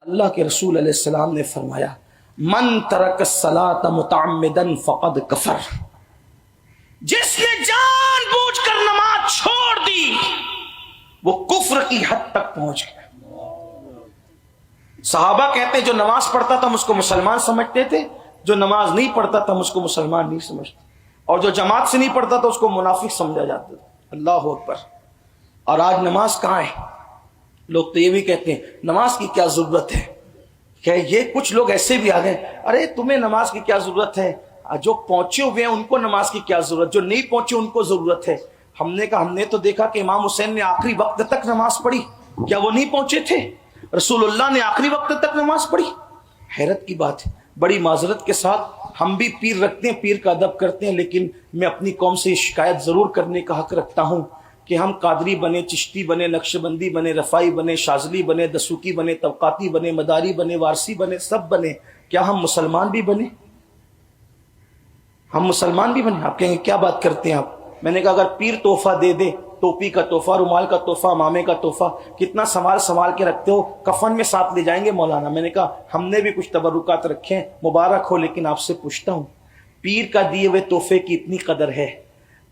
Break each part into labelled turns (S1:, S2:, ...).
S1: اللہ کے رسول علیہ السلام نے فرمایا من ترک الصلاۃ متعمدا فقد کفر، جس نے جان بوجھ کر نماز چھوڑ دی وہ کفر کی حد تک پہنچ گیا۔ صحابہ کہتے ہیں جو نماز پڑھتا تھا ہم اس کو مسلمان سمجھتے تھے، جو نماز نہیں پڑھتا تھا ہم اس کو مسلمان نہیں سمجھتے، اور جو جماعت سے نہیں پڑھتا تھا اس کو منافق سمجھا جاتا تھا۔ اللہ اکبر۔ اور آج نماز کہاں ہے؟ لوگ تو یہ بھی کہتے ہیں نماز کی کیا ضرورت ہے، کہ یہ کچھ لوگ ایسے بھی آ گئے، ارے تمہیں نماز کی کیا ضرورت ہے، جو پہنچے ہوئے ہیں ان کو نماز کی کیا ضرورت، جو نہیں پہنچے ان کو ضرورت ہے۔ ہم نے کہا ہم نے تو دیکھا کہ امام حسین نے آخری وقت تک نماز پڑھی، کیا وہ نہیں پہنچے تھے؟ رسول اللہ نے آخری وقت تک نماز پڑھی۔ حیرت کی بات ہے۔ بڑی معذرت کے ساتھ ہم بھی پیر رکھتے ہیں، پیر کا ادب کرتے ہیں، لیکن میں اپنی قوم سے شکایت ضرور کرنے کا حق رکھتا ہوں کہ ہم قادری بنے، چشتی بنے، نقش بندی بنے، رفائی بنے، شاذلی بنے، دسوکی بنے، طبقاتی بنے، مداری بنے، وارسی بنے، سب بنے، کیا ہم مسلمان بھی بنے؟ ہم مسلمان بھی بنے؟ آپ کہیں گے کیا بات کرتے ہیں آپ؟ میں نے کہا اگر پیر تحفہ دے دے، ٹوپی کا تحفہ، رومال کا تحفہ، مامے کا تحفہ، کتنا سنبھال کے رکھتے ہو، کفن میں ساتھ لے جائیں گے مولانا۔ میں نے کہا ہم نے بھی کچھ تبرکات رکھے ہیں، مبارک ہو، لیکن آپ سے پوچھتا ہوں پیر کا دیے ہوئے تحفے کی اتنی قدر ہے،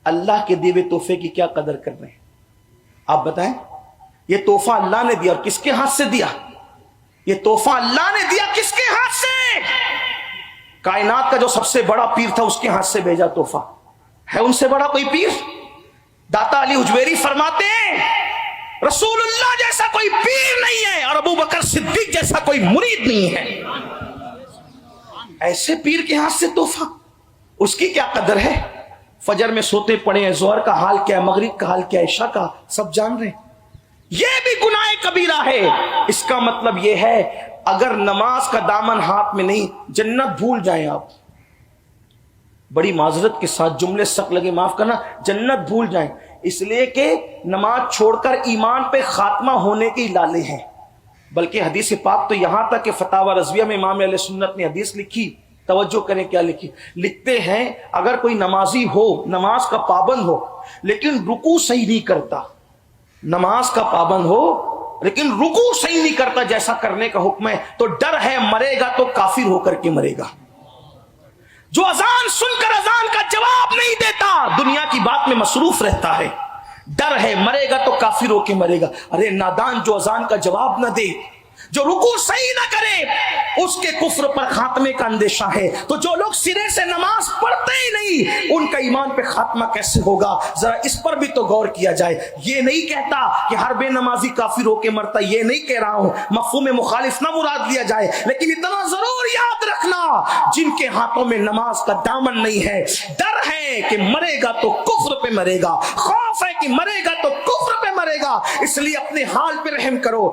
S1: اللہ کے دیے ہوئے تحفے کی کیا قدر کر رہے ہیں؟ آپ بتائیں۔ یہ تحفہ اللہ نے دیا، اور کس کے ہاتھ سے دیا؟ یہ تحفہ اللہ نے دیا، کس کے ہاتھ سے؟ کائنات کا جو سب سے بڑا پیر تھا اس کے ہاتھ سے بھیجا تحفہ۔ ہے ان سے بڑا کوئی پیر؟ داتا علی حجویری فرماتے ہیں رسول اللہ جیسا کوئی پیر نہیں ہے اور ابو بکر صدیق جیسا کوئی مرید نہیں ہے۔ ایسے پیر کے ہاتھ سے تحفہ، اس کی کیا قدر ہے؟ فجر میں سوتے پڑے ہیں، ظہر کا حال کیا ہے، مغرب کا حال کیا ہے، عشاء کا سب جان رہے ہیں۔ یہ بھی گناہ کبیرہ ہے۔ اس کا مطلب یہ ہے اگر نماز کا دامن ہاتھ میں نہیں، جنت بھول جائیں آپ، بڑی معذرت کے ساتھ جملے سخت لگے معاف کرنا، جنت بھول جائیں، اس لیے کہ نماز چھوڑ کر ایمان پہ خاتمہ ہونے کے لالے ہیں۔ بلکہ حدیث پاک تو یہاں تک کہ فتاوی رضویہ میں امام اہل سنت نے حدیث لکھی، توجہ کریں کیا لکھی، لکھتے ہیں اگر کوئی نمازی ہو، نماز کا پابند ہو لیکن رکوع صحیح نہیں کرتا، نماز کا پابند ہو لیکن رکوع صحیح نہیں کرتا جیسا کرنے کا حکم ہے، تو ڈر ہے مرے گا تو کافر ہو کر کے مرے گا۔ جو اذان سن کر اذان کا جواب نہیں دیتا، دنیا کی بات میں مصروف رہتا ہے، ڈر ہے مرے گا تو کافر ہو کے مرے گا۔ ارے نادان جو اذان کا جواب نہ دے، جو رکوع صحیح نہ کرے، اس کے کفر پر خاتمے کا اندیشہ ہے۔ تو جو لوگ سرے سے نماز پڑھتے ہی نہیں، ان کا ایمان پہ خاتمہ کیسے ہوگا؟ ذرا اس پر بھی تو غور کیا جائے۔ یہ نہیں کہتا کہ ہر بے نمازی کافر ہو کے مرتا، یہ نہیں کہہ رہا ہوں، مفہوم مخالف نہ مراد لیا جائے، لیکن اتنا ضرور یاد رکھنا جن کے ہاتھوں میں نماز کا دامن نہیں ہے، ڈر ہے کہ مرے گا تو کفر پہ مرے گا، خوف ہے کہ مرے گا تو کفر پہ مرے گا، اس لیے اپنے حال پہ رحم کرو۔